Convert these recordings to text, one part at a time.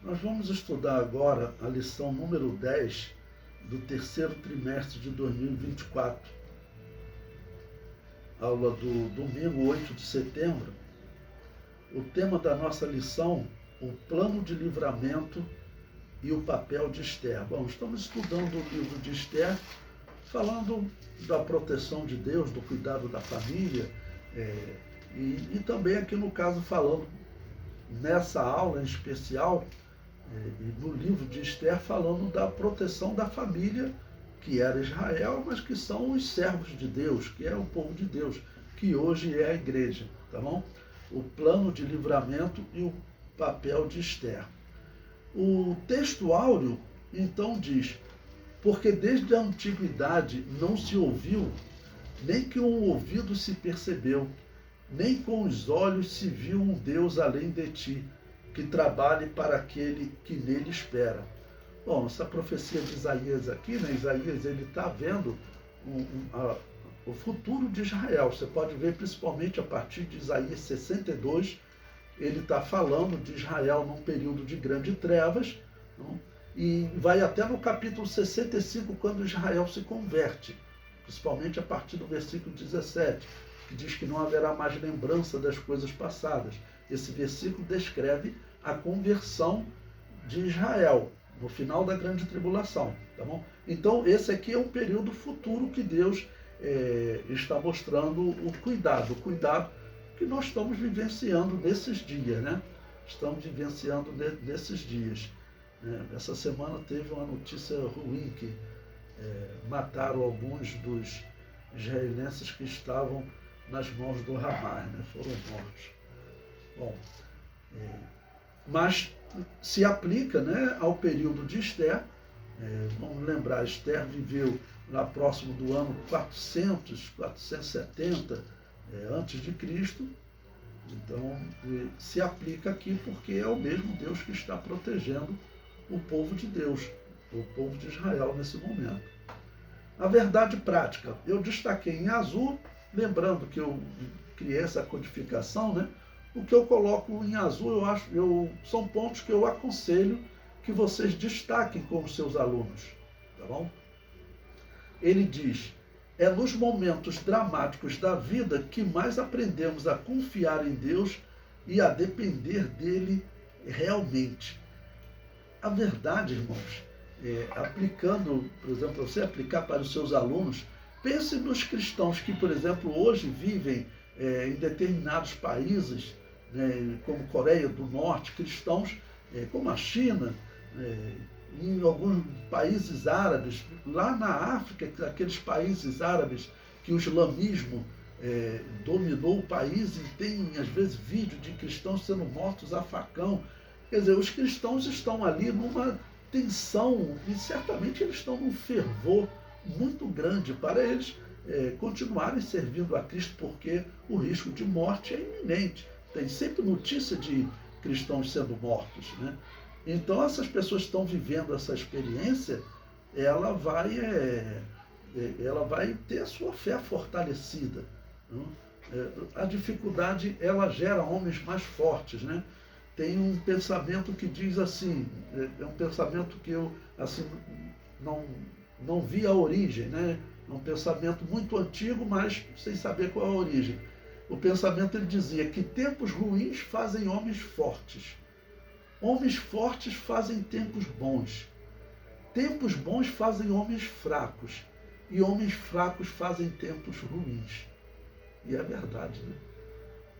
Nós vamos estudar agora a lição número 10 do terceiro trimestre de 2024. Aula do domingo 8 de setembro. O tema da nossa lição, o plano de livramento e o papel de Esther. Bom, estamos estudando o livro de Esther, falando da proteção de Deus, do cuidado da família, e também aqui no caso falando, nessa aula em especial, e no livro de Esther, falando da proteção da família, que era Israel, mas que são os servos de Deus, que é o povo de Deus, que hoje é a igreja, tá bom? O plano de livramento e o papel de Esther. O texto áureo, então, diz: porque desde a antiguidade não se ouviu, nem com o ouvido se percebeu, nem com os olhos se viu um Deus além de ti, que trabalhe para aquele que nele espera. Bom, essa profecia de Isaías aqui, né? Isaías, ele está vendo o futuro de Israel. Você pode ver principalmente a partir de Isaías 62, ele está falando de Israel num período de grandes trevas, não? E vai até no capítulo 65, quando Israel se converte, principalmente a partir do versículo 17, que diz que não haverá mais lembrança das coisas passadas. Esse versículo descreve a conversão de Israel, no final da grande tribulação, tá bom? Então, esse aqui é um período futuro que Deus está mostrando o cuidado que nós estamos vivenciando nesses dias, né? Estamos vivenciando nesses dias. Essa semana teve uma notícia ruim que mataram alguns dos israelenses que estavam nas mãos do Hamas, né? Foram mortos. Bom, mas se aplica, né, ao período de Esther. Vamos lembrar, Esther viveu lá próximo do ano 470 antes de Cristo. Então, se aplica aqui porque é o mesmo Deus que está protegendo o povo de Deus, o povo de Israel nesse momento. A verdade prática, eu destaquei em azul, lembrando que eu criei essa codificação, né? O que eu coloco em azul, são pontos que eu aconselho que vocês destaquem com os seus alunos, tá bom? Ele diz: é nos momentos dramáticos da vida que mais aprendemos a confiar em Deus e a depender dele realmente. A verdade, irmãos, aplicando, por exemplo, para você aplicar para os seus alunos, pense nos cristãos que, por exemplo, hoje vivem em determinados países, né, como Coreia do Norte, cristãos como a China, em alguns países árabes, lá na África, aqueles países árabes que o islamismo dominou o país, e tem, às vezes, vídeo de cristãos sendo mortos a facão. Quer dizer, os cristãos estão ali numa tensão e certamente eles estão num fervor muito grande para eles continuarem servindo a Cristo, porque o risco de morte é iminente. Tem sempre notícia de cristãos sendo mortos, né? Então, essas pessoas que estão vivendo essa experiência, ela vai ter a sua fé fortalecida, né? A dificuldade, ela gera homens mais fortes, né? Tem um pensamento que diz assim, é um pensamento que eu assim, não vi a origem, né? É um pensamento muito antigo, mas sem saber qual é a origem. O pensamento, ele dizia que tempos ruins fazem homens fortes. Homens fortes fazem tempos bons. Tempos bons fazem homens fracos. E homens fracos fazem tempos ruins. E é verdade, né?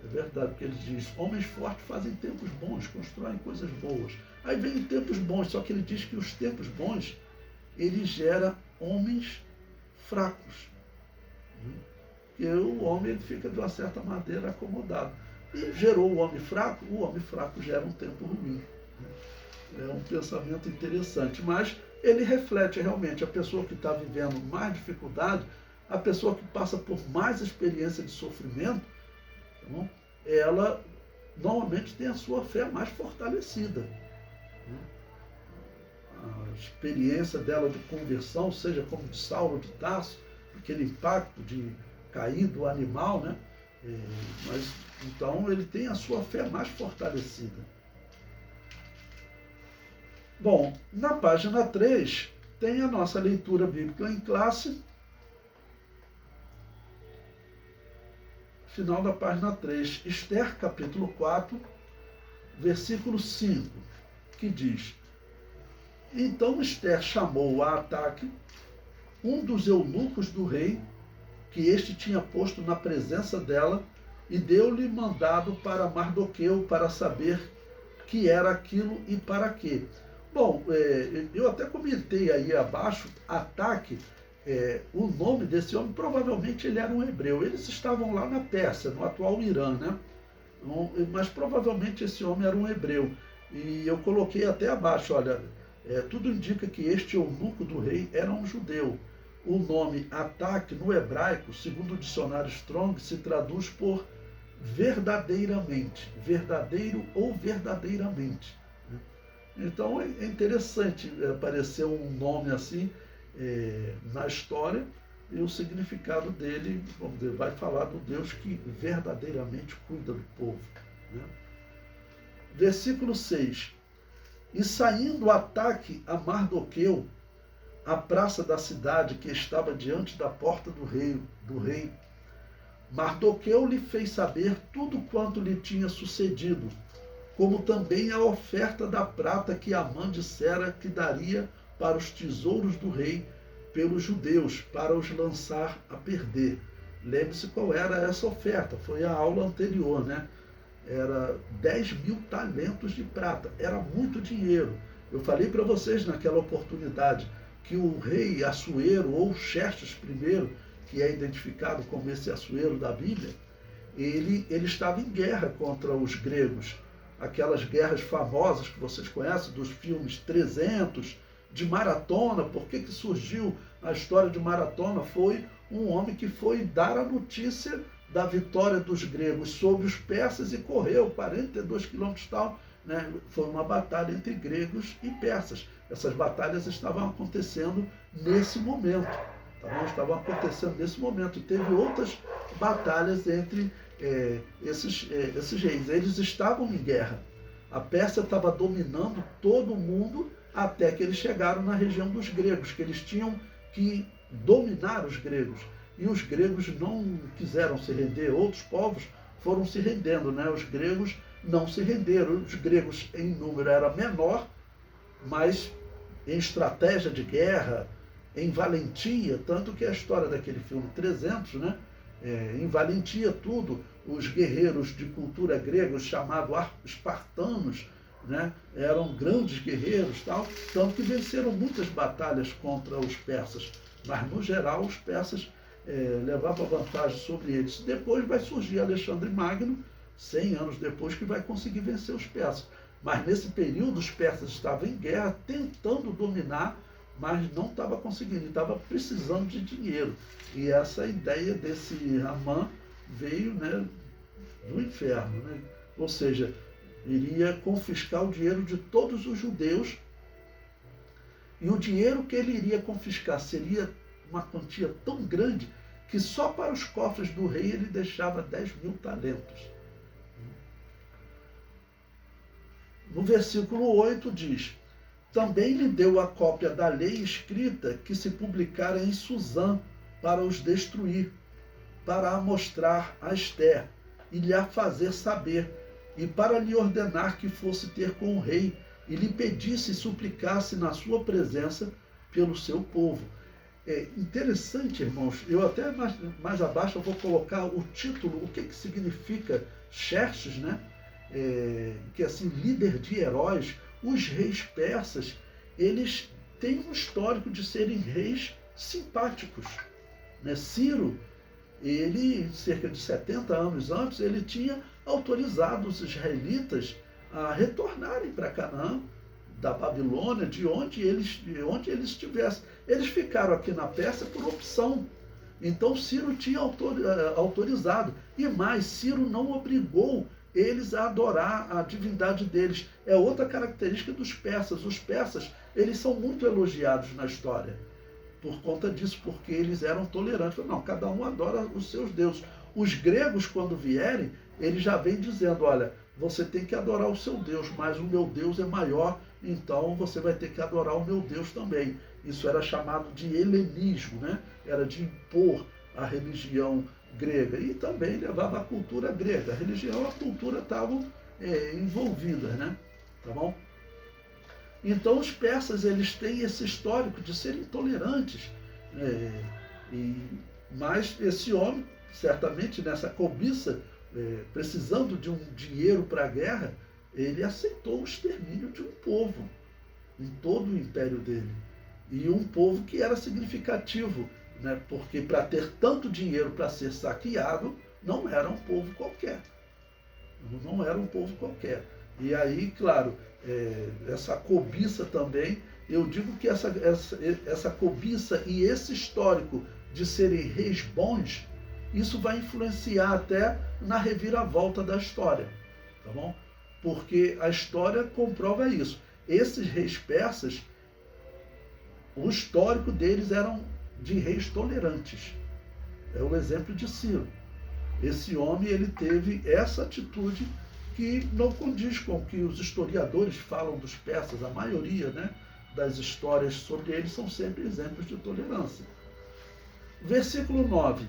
É verdade, porque ele diz: homens fortes fazem tempos bons, constroem coisas boas. Aí vem tempos bons, só que ele diz que os tempos bons, ele gera homens fracos. Porque o homem, ele fica de uma certa maneira acomodado. E gerou o homem fraco gera um tempo ruim. É um pensamento interessante, mas ele reflete realmente a pessoa que está vivendo mais dificuldade, a pessoa que passa por mais experiência de sofrimento, então, ela normalmente tem a sua fé mais fortalecida. A experiência dela de conversão, seja como de Saulo de Tarso, aquele impacto de cair do animal, né? Mas então ele tem a sua fé mais fortalecida. Bom, na página 3 tem a nossa leitura bíblica em classe. Final da página 3, Esther, capítulo 4, versículo 5, que diz: Então Esther chamou a Ataque, um dos eunucos do rei, que este tinha posto na presença dela, e deu-lhe mandado para Mardoqueu para saber que era aquilo e para quê. Bom, eu até comentei aí abaixo, Ataque, o nome desse homem, provavelmente ele era um hebreu. Eles estavam lá na Pérsia, no atual Irã, né? Mas provavelmente esse homem era um hebreu. E eu coloquei até abaixo, olha, tudo indica que este eunuco do rei era um judeu. O nome Ataque no hebraico, segundo o dicionário Strong, se traduz por verdadeiramente, verdadeiro ou verdadeiramente. Então é interessante aparecer um nome assim na história, e o significado dele, vamos dizer, vai falar do Deus que verdadeiramente cuida do povo. Né? Versículo 6. E saindo Ataque a Mardoqueu, a praça da cidade que estava diante da porta do rei, Mardoqueu lhe fez saber tudo quanto lhe tinha sucedido, como também a oferta da prata que Amã dissera que daria para os tesouros do rei pelos judeus, para os lançar a perder. Lembre-se qual era essa oferta, foi a aula anterior, né? Era 10.000 talentos de prata, era muito dinheiro. Eu falei para vocês naquela oportunidade que o rei Assuero, ou Xerxes I, que é identificado como esse Assuero da Bíblia, ele estava em guerra contra os gregos. Aquelas guerras famosas que vocês conhecem, dos filmes 300, de Maratona. Por que surgiu a história de Maratona? Foi um homem que foi dar a notícia da vitória dos gregos sobre os persas e correu 42 quilômetros tal. Né? Foi uma batalha entre gregos e persas. Essas batalhas estavam acontecendo nesse momento. Estavam acontecendo nesse momento. E teve outras batalhas entre esses reis. Eles estavam em guerra. A Pérsia estava dominando todo o mundo até que eles chegaram na região dos gregos, que eles tinham que dominar os gregos. E os gregos não quiseram se render, outros povos foram se rendendo, né? Os gregos não se renderam. Os gregos em número era menor, mas em estratégia de guerra, em valentia, tanto que a história daquele filme 300, né? Em valentia tudo, os guerreiros de cultura grega, os chamados espartanos, né? Eram grandes guerreiros, tanto que venceram muitas batalhas contra os persas, mas no geral os persas levavam vantagem sobre eles. Depois vai surgir Alexandre Magno, 100 anos depois, que vai conseguir vencer os persas. Mas nesse período os persas estavam em guerra, tentando dominar, mas não estava conseguindo, estava precisando de dinheiro. E essa ideia desse Amã veio, né, do inferno, né? Ou seja, iria confiscar o dinheiro de todos os judeus, e o dinheiro que ele iria confiscar seria uma quantia tão grande que só para os cofres do rei ele deixava 10.000 talentos. No versículo 8 diz: também lhe deu a cópia da lei escrita que se publicara em Suzã para os destruir, para a mostrar a Esther e lhe a fazer saber, e para lhe ordenar que fosse ter com o rei e lhe pedisse e suplicasse na sua presença pelo seu povo. É interessante, irmãos, eu até mais abaixo eu vou colocar o título, o que significa Xerxes, né? Que assim, líder de heróis. Os reis persas, eles têm um histórico de serem reis simpáticos. Né? Ciro, ele, cerca de 70 anos antes, ele tinha autorizado os israelitas a retornarem para Canaã, da Babilônia, de onde eles estivessem. Eles ficaram aqui na Pérsia por opção. Então Ciro tinha autorizado. E mais, Ciro não obrigou eles a adorar a divindade deles. É outra característica dos persas. Os persas, eles são muito elogiados na história por conta disso, porque eles eram tolerantes. Não, cada um adora os seus deuses. Os gregos, quando vierem, eles já vêm dizendo, olha, você tem que adorar o seu Deus, mas o meu Deus é maior, então você vai ter que adorar o meu Deus também. Isso era chamado de helenismo, né? Era de impor a religião grega e também levava a cultura grega. A religião e a cultura estavam envolvidas, né? Tá bom? Então os persas, eles têm esse histórico de serem intolerantes, mas esse homem, certamente nessa cobiça, precisando de um dinheiro para a guerra, ele aceitou o extermínio de um povo em todo o império dele. E um povo que era significativo, né? Porque para ter tanto dinheiro para ser saqueado, não era um povo qualquer. Não era um povo qualquer. E aí, claro, essa cobiça também, eu digo que essa cobiça e esse histórico de serem reis bons, isso vai influenciar até na reviravolta da história, tá bom? Porque a história comprova isso. Esses reis persas, o histórico deles eram de reis tolerantes. É o exemplo de Ciro. Esse homem, ele teve essa atitude que não condiz com o que os historiadores falam dos persas. A maioria, né, das histórias sobre eles são sempre exemplos de tolerância. Versículo 9.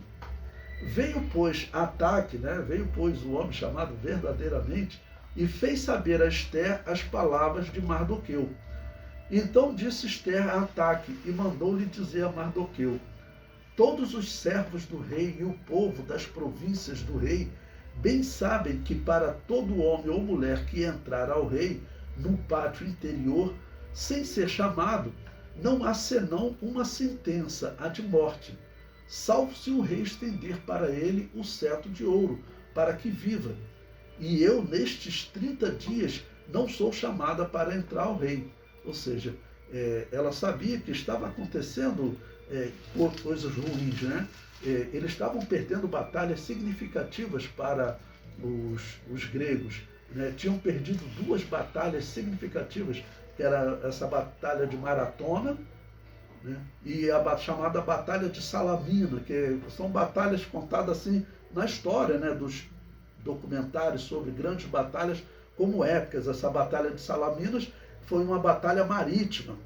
Veio, pois, Ataque, né, veio, pois, o homem chamado verdadeiramente, e fez saber a Ester as palavras de Mardoqueu. Então disse Ester a Ataque, e mandou-lhe dizer a Mardoqueu: todos os servos do rei e o povo das províncias do rei bem sabem que para todo homem ou mulher que entrar ao rei no pátio interior, sem ser chamado, não há senão uma sentença, a de morte, salvo se o rei estender para ele o cetro de ouro, para que viva. E eu, nestes 30 dias, não sou chamada para entrar ao rei. Ou seja, ela sabia que estava acontecendo coisas ruins, né? Eles estavam perdendo batalhas significativas para os gregos, né? Tinham perdido 2 batalhas significativas, que era essa batalha de Maratona, né? E a chamada Batalha de Salamina, que são batalhas contadas assim na história, né, dos documentários sobre grandes batalhas como épicas. Essa Batalha de Salaminas foi uma batalha marítima.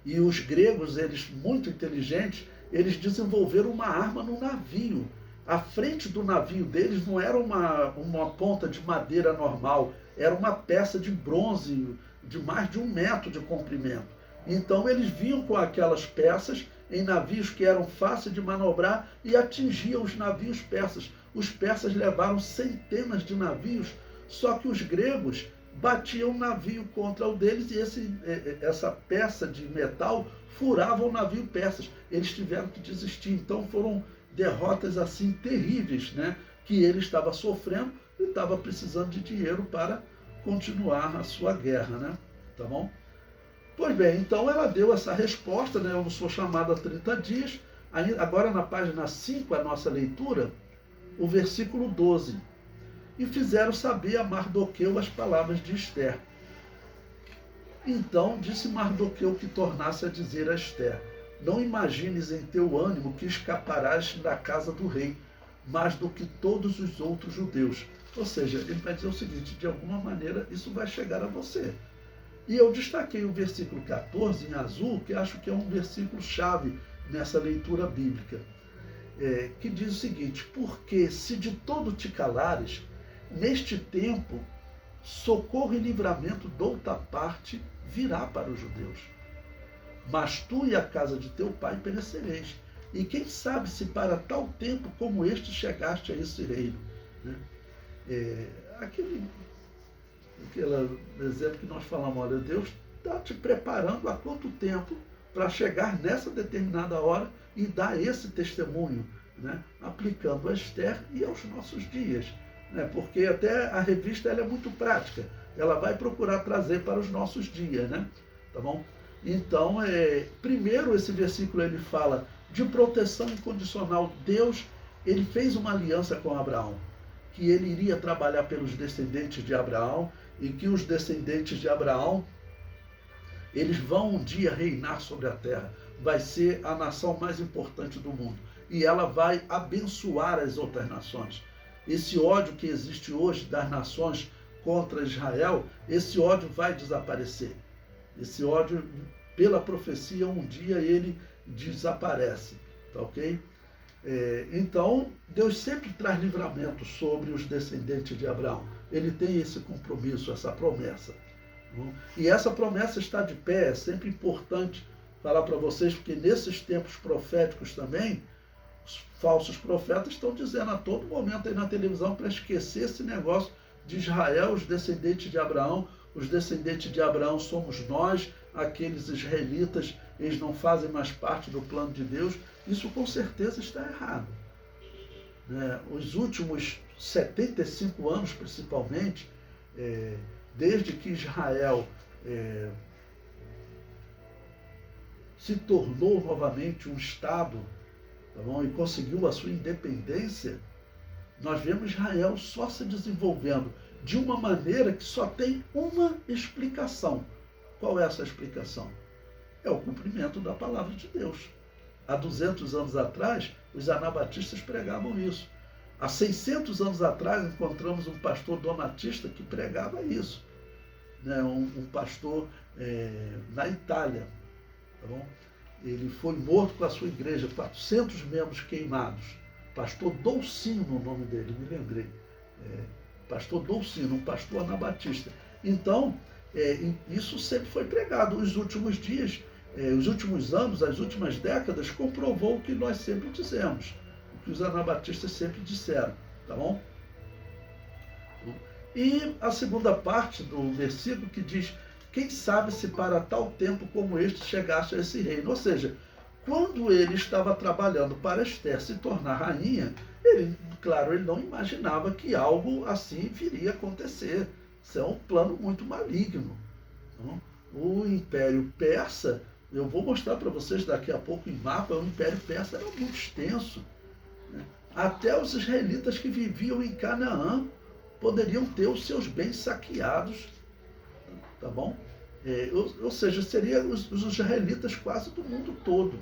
E os gregos, eles muito inteligentes, eles desenvolveram uma arma no navio. A frente do navio deles não era uma ponta de madeira normal, era uma peça de bronze de mais de 1 metro de comprimento. Então eles vinham com aquelas peças em navios que eram fáceis de manobrar e atingiam os navios persas. Os persas levaram centenas de navios, só que os gregos batiam um navio contra o deles e essa peça de metal furava o navio persas. Eles tiveram que desistir. Então foram derrotas assim terríveis, né? Que ele estava sofrendo e estava precisando de dinheiro para continuar a sua guerra, né? Tá bom? Pois bem, então ela deu essa resposta, né? Eu não sou chamada há 30 dias. Agora na página 5, a nossa leitura, o versículo 12. E fizeram saber a Mardoqueu as palavras de Ester. Então disse Mardoqueu que tornasse a dizer a Ester: não imagines em teu ânimo que escaparás da casa do rei, mais do que todos os outros judeus. Ou seja, ele vai dizer o seguinte: de alguma maneira isso vai chegar a você. E eu destaquei o versículo 14 em azul, que acho que é um versículo chave nessa leitura bíblica, que diz o seguinte: porque se de todo te calares, neste tempo, socorro e livramento de outra parte virá para os judeus. Mas tu e a casa de teu pai perecereis. E quem sabe se para tal tempo como este chegaste a esse reino. Né? Aquele exemplo que nós falamos, olha, Deus está te preparando há quanto tempo para chegar nessa determinada hora e dar esse testemunho, né? Aplicando a Ester e aos nossos dias. Né? Porque até a revista ela é muito prática, ela vai procurar trazer para os nossos dias, né? Tá bom? Então, primeiro esse versículo ele fala de proteção incondicional. Deus, ele fez uma aliança com Abraão, que ele iria trabalhar pelos descendentes de Abraão e que os descendentes de Abraão, eles vão um dia reinar sobre a terra. Vai ser a nação mais importante do mundo e ela vai abençoar as outras nações. esse ódio que existe hoje das nações contra Israel, esse ódio vai desaparecer. Esse ódio, pela profecia, um dia ele desaparece, tá ok? Então, Deus sempre traz livramento sobre os descendentes de Abraão. Ele tem esse compromisso, essa promessa. E essa promessa está de pé. É sempre importante falar para vocês, porque nesses tempos proféticos também, os falsos profetas estão dizendo a todo momento aí na televisão para esquecer esse negócio de Israel, os descendentes de Abraão. Os descendentes de Abraão somos nós, aqueles israelitas, eles não fazem mais parte do plano de Deus. Isso com certeza está errado. Os últimos 75 anos, principalmente, desde que Israel se tornou novamente um Estado, tá bom? E conseguiu a sua independência, nós vemos Israel só se desenvolvendo de uma maneira que só tem uma explicação. Qual é essa explicação? É o cumprimento da palavra de Deus. Há 200 anos atrás, os anabatistas pregavam isso. Há 600 anos atrás, encontramos um pastor donatista que pregava isso. Um pastor na Itália. Tá bom? Ele foi morto com a sua igreja, 400 membros queimados. Pastor Dolcino, o nome dele, me lembrei. Pastor Dolcino, um pastor anabatista. Então, isso sempre foi pregado. Os últimos dias, os últimos anos, as últimas décadas, comprovou o que nós sempre dizemos, o que os anabatistas sempre disseram, tá bom? E a segunda parte do versículo que diz: quem sabe se para tal tempo como este chegasse a esse reino. Ou seja, quando ele estava trabalhando para Esther se tornar rainha, ele não imaginava que algo assim viria a acontecer. Isso é um plano muito maligno. Então, o Império Persa, eu vou mostrar para vocês daqui a pouco em mapa, o Império Persa era muito extenso. Até os israelitas que viviam em Canaã poderiam ter os seus bens saqueados, tá bom? Ou seja, seriam os israelitas quase do mundo todo.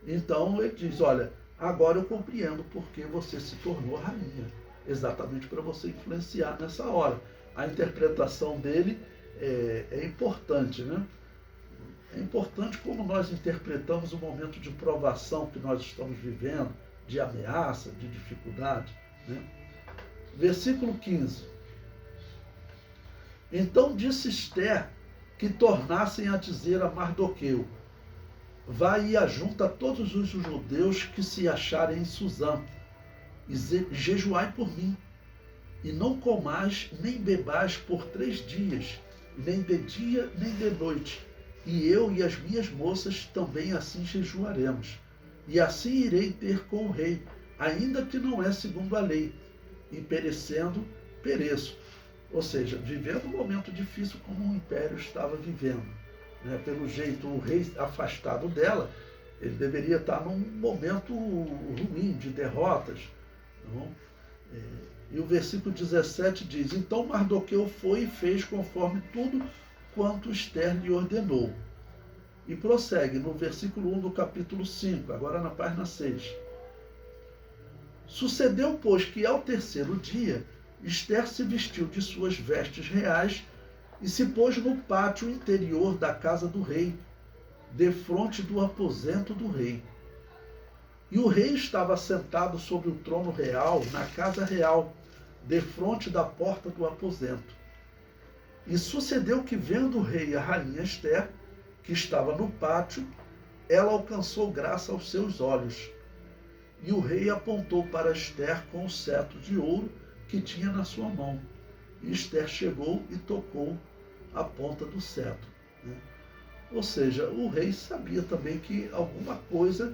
Então ele diz: olha, agora eu compreendo porque você se tornou rainha, exatamente para você influenciar nessa hora. A interpretação dele é importante, né? É importante como nós interpretamos o momento de provação que nós estamos vivendo, de ameaça, de dificuldade, né? Versículo 15. Então disse Esther que tornassem a dizer a Mardoqueu: vai e ajunta todos os judeus que se acharem em Suzã, e jejuai por mim, e não comais nem bebais por 3 dias, nem de dia nem de noite, e eu e as minhas moças também assim jejuaremos, e assim irei ter com o rei, ainda que não é segundo a lei, e perecendo, pereço. Ou seja, vivendo um momento difícil como o império estava vivendo. Pelo jeito, o rei afastado dela, ele deveria estar num momento ruim, de derrotas. Não? E o versículo 17 diz: então Mardoqueu foi e fez conforme tudo quanto Esther lhe ordenou. E prossegue no versículo 1 do capítulo 5, agora na página 6. Sucedeu, pois, que ao terceiro dia, Esther se vestiu de suas vestes reais e se pôs no pátio interior da casa do rei, defronte do aposento do rei. E o rei estava sentado sobre o trono real, na casa real, defronte da porta do aposento. E sucedeu que, vendo o rei e a rainha Esther, que estava no pátio, ela alcançou graça aos seus olhos. E o rei apontou para Esther com o cetro de ouro que tinha na sua mão. E Esther chegou e tocou a ponta do cetro. Ou seja, o rei sabia também que alguma coisa,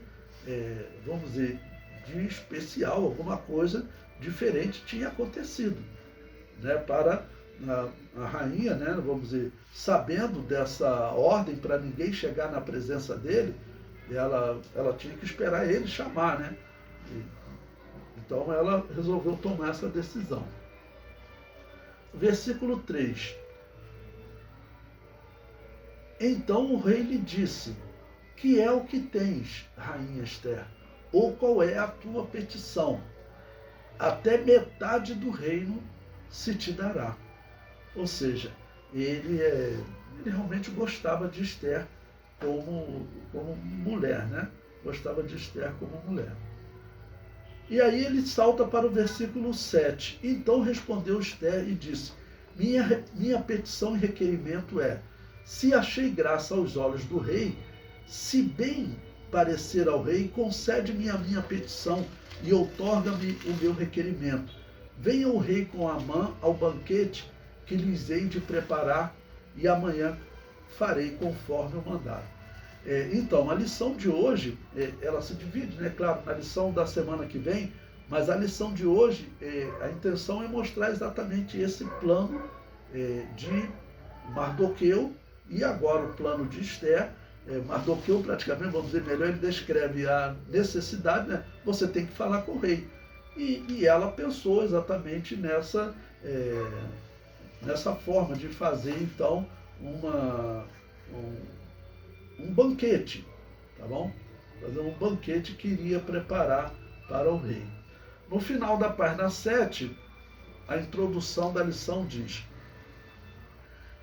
vamos dizer, de especial, alguma coisa diferente tinha acontecido. Para a rainha, vamos dizer, sabendo dessa ordem para ninguém chegar na presença dele, ela tinha que esperar ele chamar, Então ela resolveu tomar essa decisão. Versículo 3. Então o rei lhe disse: que é o que tens, rainha Esther? Ou qual é a tua petição? até metade do reino se te dará. Ou seja, ele realmente gostava de Esther como mulher, né? Gostava de Esther como mulher. E aí ele salta para o versículo 7. Então respondeu Esther e disse: minha petição e requerimento é: se achei graça aos olhos do rei, se bem parecer ao rei, concede-me a minha petição e outorga-me o meu requerimento. Venha o rei com Amã ao banquete que lhes hei de preparar, e amanhã farei conforme o mandar. Então, a lição de hoje, ela se divide, né? Claro, na lição da semana que vem, mas a lição de hoje, a intenção é mostrar exatamente esse plano de Mardoqueu e agora o plano de Esther. Mardoqueu, praticamente, vamos dizer melhor, ele descreve a necessidade, né? Você tem que falar com o rei. E ela pensou exatamente nessa forma de fazer, então, um banquete, tá bom? Fazer um banquete que iria preparar para o rei. No final da página 7, a introdução da lição diz: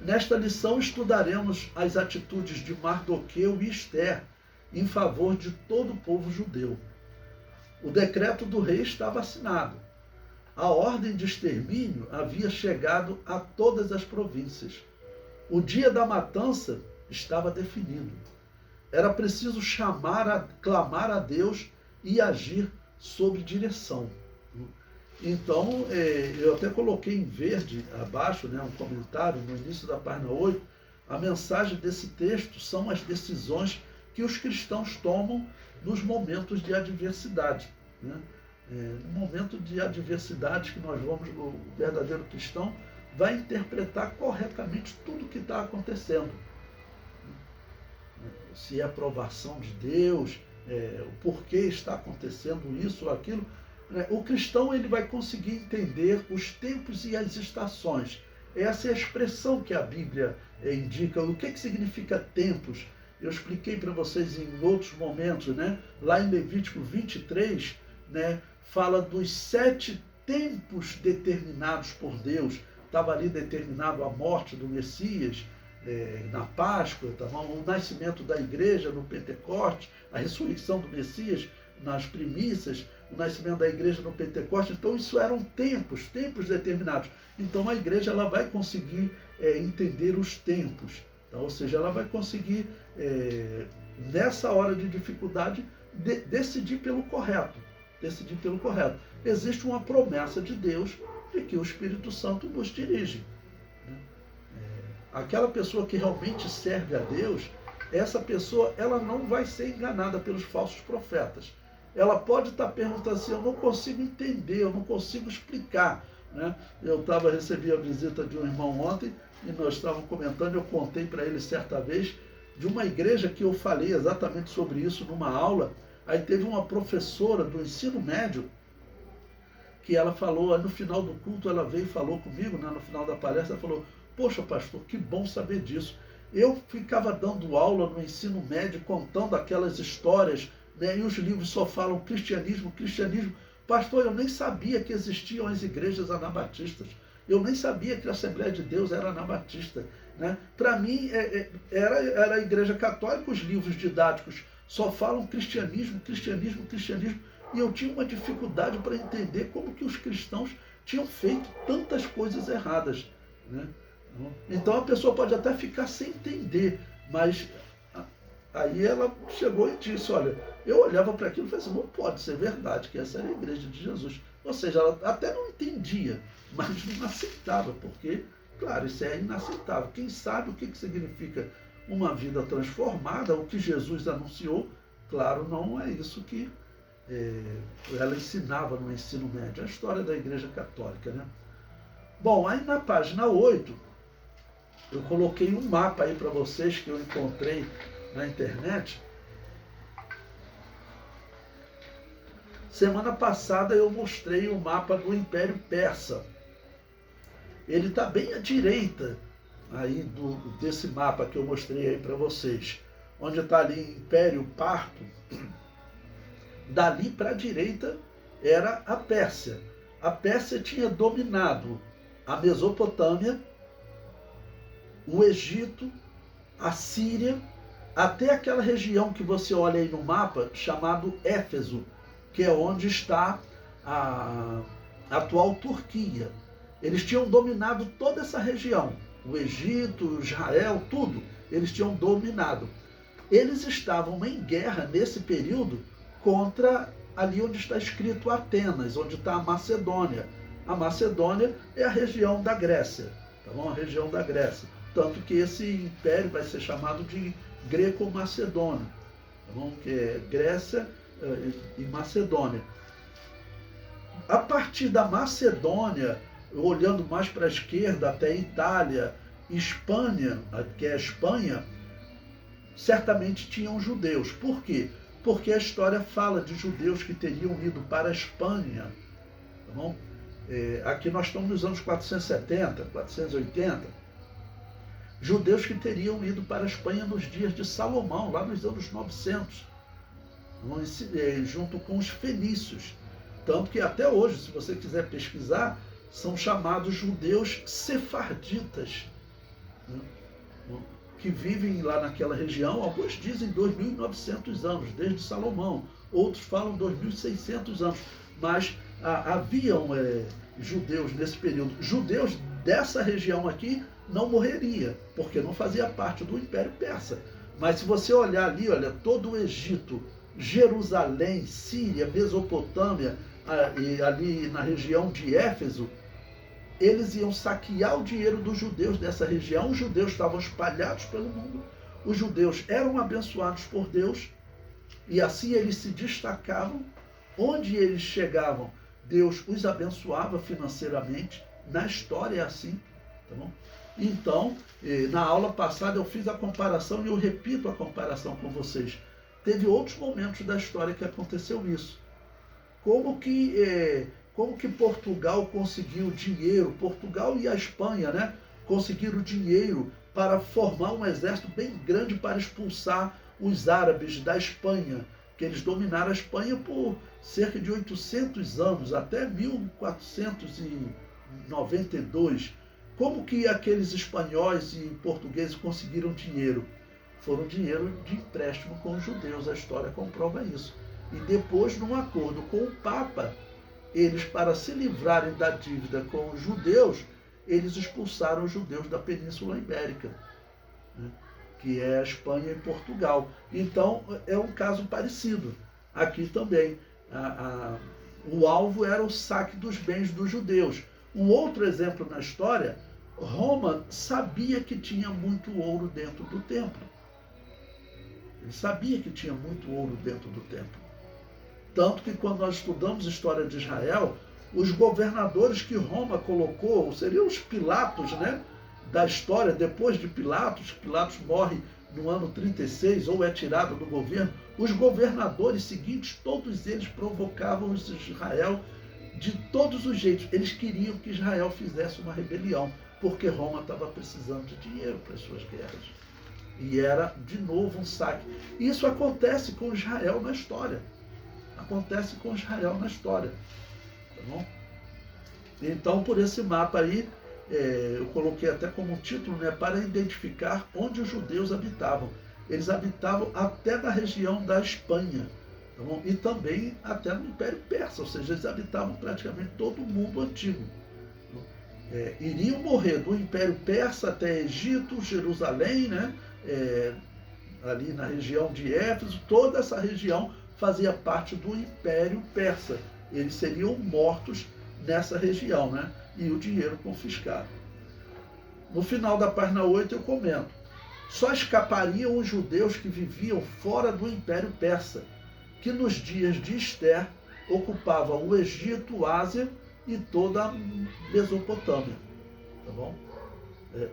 nesta lição estudaremos as atitudes de Mardoqueu e Esther em favor de todo o povo judeu. O decreto do rei estava assinado. A ordem de extermínio havia chegado a todas as províncias. O dia da matança estava definido. Era preciso clamar a Deus e agir sob direção. Então, eu até coloquei em verde abaixo, né, um comentário no início da página 8, a mensagem desse texto são as decisões que os cristãos tomam nos momentos de adversidade. Né? No momento de adversidade que nós vamos, o verdadeiro cristão vai interpretar corretamente tudo o que está acontecendo. Se é aprovação de Deus, o porquê está acontecendo isso ou aquilo. O cristão ele vai conseguir entender os tempos e as estações. Essa é a expressão que a Bíblia indica. O que significa tempos? Eu expliquei para vocês em outros momentos, né? Lá em Levítico 23, né, fala dos 7 tempos determinados por Deus. Estava ali determinado a morte do Messias, na Páscoa, tá bom? O nascimento da igreja no Pentecoste, a ressurreição do Messias nas primícias, o nascimento da igreja no Pentecoste. Então isso eram tempos determinados. Então a igreja ela vai conseguir entender os tempos, tá? Ou seja, ela vai conseguir nessa hora de dificuldade decidir pelo correto. Existe uma promessa de Deus de que o Espírito Santo nos dirige. Aquela pessoa que realmente serve a Deus, essa pessoa ela não vai ser enganada pelos falsos profetas. Ela pode estar perguntando assim: eu não consigo entender, eu não consigo explicar. Né? Eu recebi a visita de um irmão ontem e nós estávamos comentando, eu contei para ele certa vez de uma igreja que eu falei exatamente sobre isso numa aula. Aí teve uma professora do ensino médio que ela falou, no final do culto ela veio e falou comigo, né, no final da palestra, ela falou: poxa, pastor, que bom saber disso. Eu ficava dando aula no ensino médio, contando aquelas histórias, né, e os livros só falam cristianismo. Pastor, eu nem sabia que existiam as igrejas anabatistas. Eu nem sabia que a Assembleia de Deus era anabatista. Né? Para mim, era a Igreja Católica, os livros didáticos só falam cristianismo. E eu tinha uma dificuldade para entender como que os cristãos tinham feito tantas coisas erradas. Né? Então a pessoa pode até ficar sem entender, mas aí ela chegou e disse: olha, eu olhava para aquilo e falei assim: não pode ser verdade que essa era a igreja de Jesus. Ou seja, ela até não entendia, mas não aceitava, porque, claro, isso é inaceitável. Quem sabe o que significa uma vida transformada, o que Jesus anunciou, claro, não é isso que ela ensinava no ensino médio, a história da Igreja Católica. Né? Bom, aí na página 8, eu coloquei um mapa aí para vocês que eu encontrei na internet. Semana passada eu mostrei o mapa do Império Persa. Ele está bem à direita aí desse mapa que eu mostrei aí para vocês. Onde está ali Império Parto. Dali para a direita era a Pérsia. a Pérsia tinha dominado a Mesopotâmia, o Egito, a Síria, até aquela região que você olha aí no mapa, chamado Éfeso, que é onde está a atual Turquia. Eles tinham dominado toda essa região, o Egito, Israel, tudo, eles tinham dominado. Eles estavam em guerra nesse período contra ali onde está escrito Atenas, onde está a Macedônia. A Macedônia é a região da Grécia, tá bom? A região da Grécia. Tanto que esse império vai ser chamado de Greco-Macedônio, tá bom? Que é Grécia e Macedônia. A partir da Macedônia, olhando mais para a esquerda, até Itália, Espanha, que é a Espanha, certamente tinham judeus. Por quê? Porque a história fala de judeus que teriam ido para a Espanha. Tá bom? Aqui nós estamos nos anos 470, 480. Judeus que teriam ido para a Espanha nos dias de Salomão, lá nos anos 900, junto com os fenícios. Tanto que até hoje, se você quiser pesquisar, são chamados judeus sefarditas, né? Que vivem lá naquela região. Alguns dizem 2.900 anos, desde Salomão. Outros falam 2.600 anos. Mas haviam judeus nesse período. Judeus dessa região aqui não morreria, porque não fazia parte do Império Persa. Mas se você olhar ali, olha, todo o Egito, Jerusalém, Síria, Mesopotâmia, e ali na região de Éfeso, eles iam saquear o dinheiro dos judeus dessa região. Os judeus estavam espalhados pelo mundo, os judeus eram abençoados por Deus, e assim eles se destacavam. Onde eles chegavam, Deus os abençoava financeiramente. Na história é assim, tá bom? Então, na aula passada eu fiz a comparação e eu repito a comparação com vocês. Teve outros momentos da história que aconteceu isso. Como que Portugal conseguiu dinheiro, Portugal e a Espanha, né, conseguiram dinheiro para formar um exército bem grande para expulsar os árabes da Espanha, que eles dominaram a Espanha por cerca de 800 anos, até 1492. Como que aqueles espanhóis e portugueses conseguiram dinheiro? Foram dinheiro de empréstimo com os judeus, a história comprova isso. E depois, num acordo com o Papa, eles, para se livrarem da dívida com os judeus, eles expulsaram os judeus da Península Ibérica, né, que é a Espanha e Portugal. Então, é um caso parecido. Aqui também, o alvo era o saque dos bens dos judeus. Um outro exemplo na história, Roma sabia que tinha muito ouro dentro do templo. Ele sabia que tinha muito ouro dentro do templo. Tanto que quando nós estudamos a história de Israel, os governadores que Roma colocou, seriam os Pilatos, né, da história, depois de Pilatos, Pilatos morre no ano 36 ou é tirado do governo, os governadores seguintes, todos eles provocavam Israel de todos os jeitos. Eles queriam que Israel fizesse uma rebelião, porque Roma estava precisando de dinheiro para as suas guerras. E era, de novo, um saque. Isso acontece com Israel na história. Acontece com Israel na história. Tá bom? Então, por esse mapa aí, eu coloquei até como título, né, para identificar onde os judeus habitavam. Eles habitavam até na região da Espanha, tá bom? E também até no Império Persa, ou seja, eles habitavam praticamente todo o mundo antigo. Iriam morrer do Império Persa até Egito, Jerusalém, né, ali na região de Éfeso, toda essa região fazia parte do Império Persa. Eles seriam mortos nessa região, né? E o dinheiro confiscado. No final da página 8 eu comento: só escapariam os judeus que viviam fora do Império Persa, que nos dias de Ester ocupava o Egito, Ásia e toda a Mesopotâmia. Tá bom?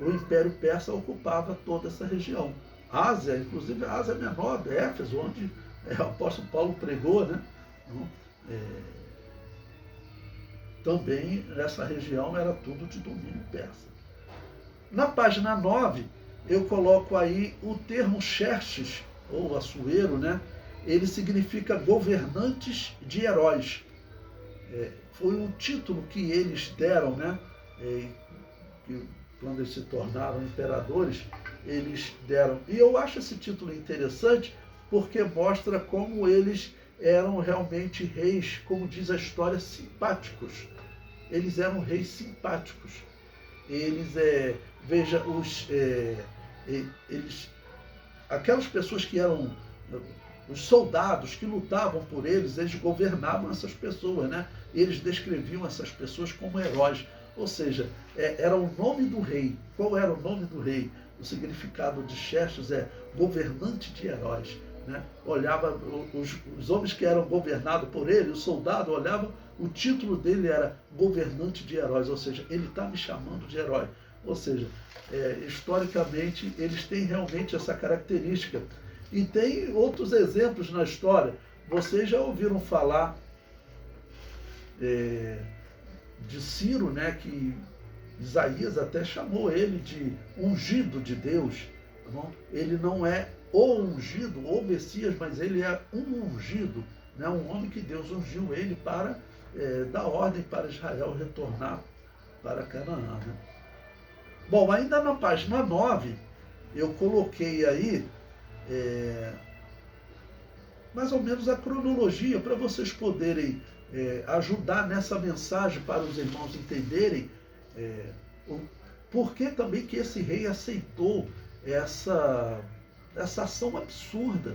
O Império Persa ocupava toda essa região. Ásia, inclusive a Ásia Menor, Éfeso, onde o apóstolo Paulo pregou, né? Também essa região era tudo de domínio persa. Na página 9, eu coloco aí o termo Xerxes, ou Assuero, né? Ele significa governantes de heróis. foi um título que eles deram, né? Que quando eles se tornaram imperadores, eles deram. E eu acho esse título interessante porque mostra como eles eram realmente reis, como diz a história, simpáticos. Eles eram reis simpáticos. Eles, veja, aquelas pessoas que eram os soldados que lutavam por eles, eles governavam essas pessoas, né? Eles descreviam essas pessoas como heróis. Ou seja, era o nome do rei. Qual era o nome do rei? O significado de Xerxes é governante de heróis. Né? Olhava os homens que eram governados por ele, o soldado olhava, o título dele era governante de heróis, ou seja, ele está me chamando de herói. Ou seja, historicamente, eles têm realmente essa característica. E tem outros exemplos na história. Vocês já ouviram falar de Ciro, né, que Isaías até chamou ele de ungido de Deus. Tá bom? Ele não é o ungido, o Messias, mas ele é um ungido, né, um homem que Deus ungiu ele para dar ordem para Israel retornar para Canaã. Né? Bom, ainda na página 9, eu coloquei aí mais ou menos a cronologia para vocês poderem ajudar nessa mensagem para os irmãos entenderem por que também que esse rei aceitou essa ação absurda.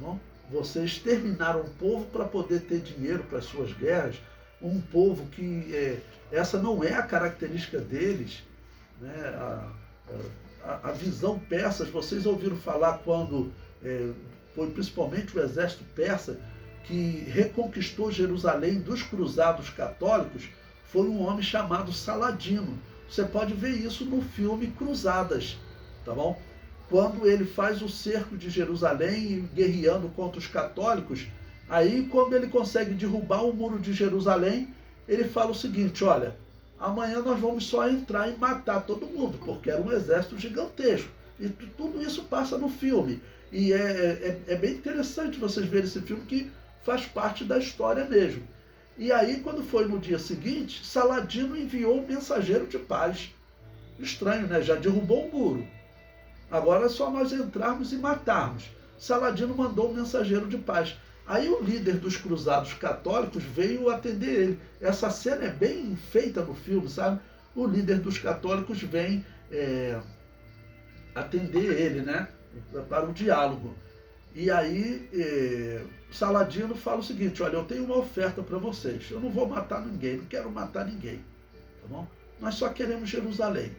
Não? Vocês exterminaram um povo para poder ter dinheiro para as suas guerras, um povo que essa não é a característica deles. Né? A visão persa, vocês ouviram falar quando foi principalmente o exército persa que reconquistou Jerusalém dos cruzados católicos, foi um homem chamado Saladino. Você pode ver isso no filme Cruzadas, tá bom? Quando ele faz o cerco de Jerusalém, guerreando contra os católicos, aí quando ele consegue derrubar o muro de Jerusalém, ele fala o seguinte: olha, amanhã nós vamos só entrar e matar todo mundo, porque era um exército gigantesco. E tudo isso passa no filme. E é bem interessante vocês verem esse filme, que faz parte da história mesmo. E aí, quando foi no dia seguinte, Saladino enviou um mensageiro de paz. Estranho, né? Já derrubou o muro. Agora é só nós entrarmos e matarmos. Saladino mandou um mensageiro de paz. Aí o líder dos cruzados católicos veio atender ele. Essa cena é bem feita no filme, sabe? O líder dos católicos vem atender ele, né? Para o diálogo. E aí Saladino fala o seguinte: olha, eu tenho uma oferta para vocês. Eu não vou matar ninguém, não quero matar ninguém. Tá bom? Nós só queremos Jerusalém.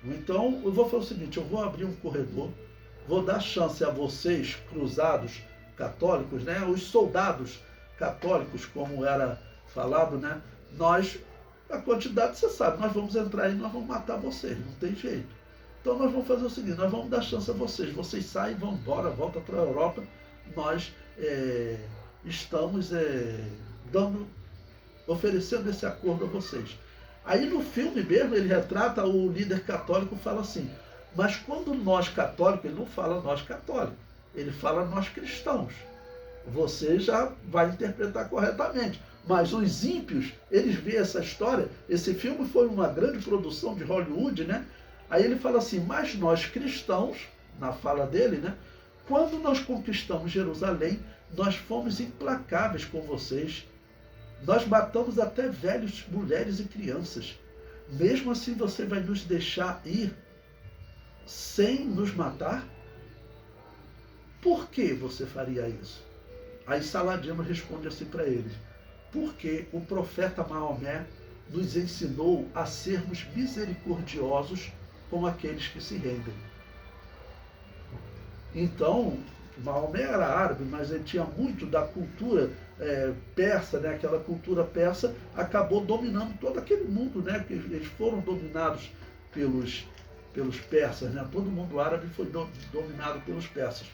Então, eu vou fazer o seguinte: eu vou abrir um corredor, vou dar chance a vocês, cruzados católicos, né, os soldados católicos, como era falado, né, nós, a quantidade, você sabe, nós vamos entrar e nós vamos matar vocês, não tem jeito. Então, nós vamos fazer o seguinte: nós vamos dar chance a vocês saem, vão embora, voltam para a Europa, nós estamos oferecendo esse acordo a vocês. Aí no filme mesmo, ele retrata o líder católico, fala assim: mas quando nós católicos, ele não fala nós católicos, ele fala nós cristãos. Você já vai interpretar corretamente. Mas os ímpios, eles veem essa história, esse filme foi uma grande produção de Hollywood, né? Aí ele fala assim: mas nós cristãos, na fala dele, né? Quando nós conquistamos Jerusalém, nós fomos implacáveis com vocês. Nós matamos até velhos, mulheres e crianças. Mesmo assim, você vai nos deixar ir sem nos matar? Por que você faria isso? Aí Saladino responde assim para eles: porque o profeta Maomé nos ensinou a sermos misericordiosos com aqueles que se rendem. Então, Maomé era árabe, mas ele tinha muito da cultura persa, né? Aquela cultura persa acabou dominando todo aquele mundo, né? Que eles foram dominados pelos persas, né? Todo mundo árabe foi dominado pelos persas.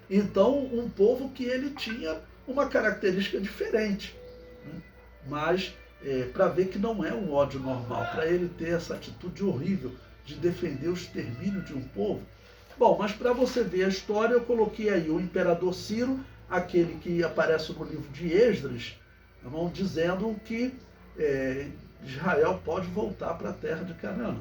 Então, um povo que ele tinha uma característica diferente, né? Mas para ver que não é um ódio normal, para ele ter essa atitude horrível de defender o extermínio de um povo. Bom, mas para você ver a história, eu coloquei aí o imperador Ciro, aquele que aparece no livro de Esdras, tá bom? Dizendo que Israel pode voltar para a terra de Canaã.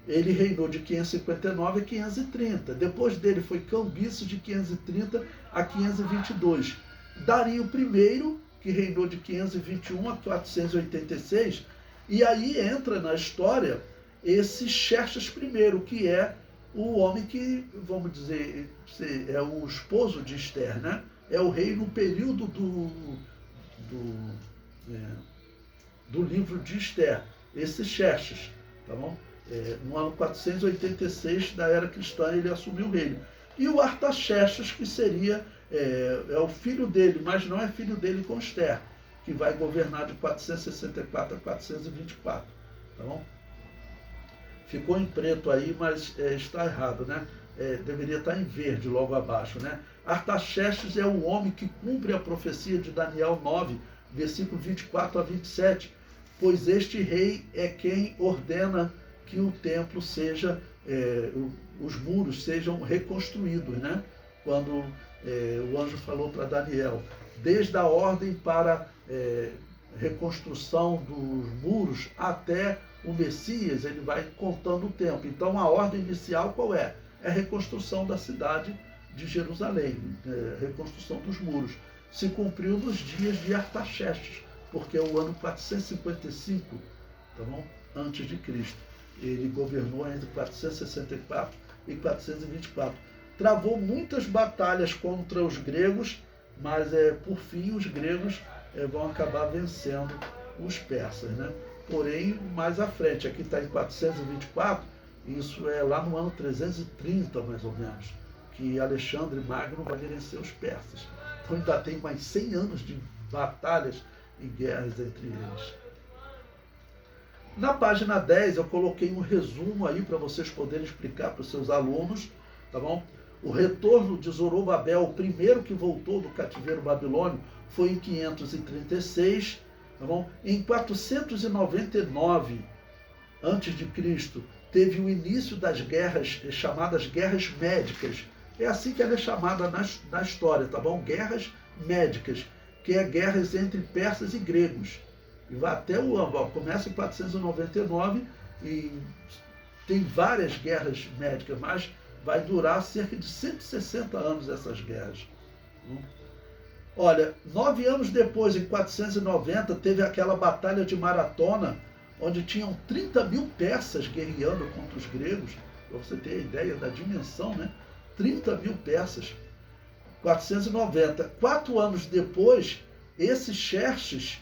Ele reinou de 559 a 530. Depois dele foi Cambiço, de 530 a 522. Dario I, que reinou de 521 a 486. E aí entra na história esse Xerxes I, que é o homem que, vamos dizer, é o esposo de Esther, né? É o rei no período do livro de Esther, esse Xerxes, tá bom? No ano 486 da era cristã ele assumiu o reino. E o Artaxerxes, que seria o filho dele, mas não é filho dele com Esther, que vai governar de 464 a 424, tá bom? Ficou em preto aí, mas está errado, né? Deveria estar em verde logo abaixo, né? Artaxerxes é o homem que cumpre a profecia de Daniel 9, versículo 24 a 27, pois este rei é quem ordena que o templo seja, os muros sejam reconstruídos, né? Quando o anjo falou para Daniel, desde a ordem para reconstrução dos muros até o Messias, ele vai contando o tempo. Então a ordem inicial qual é? É a reconstrução da cidade de Jerusalém, reconstrução dos muros. Se cumpriu nos dias de Artaxerxes, porque é o ano 455, tá bom? Antes de Cristo. Ele governou entre 464 e 424. Travou muitas batalhas contra os gregos, mas por fim os gregos vão acabar vencendo os persas, né? Porém, mais à frente, aqui está em 424, isso é lá no ano 330, mais ou menos, que Alexandre Magno vai vencer os persas. Então ainda tem mais 100 anos de batalhas e guerras entre eles. Na página 10 eu coloquei um resumo aí para vocês poderem explicar para os seus alunos, tá bom? O retorno de Zorobabel, o primeiro que voltou do cativeiro babilônio, foi em 536, tá bom? Em 499 a.C., teve o início das guerras, chamadas guerras médicas. É assim que ela é chamada na história, tá bom? Guerras médicas, que é guerras entre persas e gregos. E vai até começa em 499 e tem várias guerras médicas, mas vai durar cerca de 160 anos essas guerras. Olha, 9 anos depois, em 490, teve aquela batalha de Maratona, onde tinham 30 mil persas guerreando contra os gregos, para você ter a ideia da dimensão, né? 30 mil persas. 490. 4 anos depois, esse Xerxes,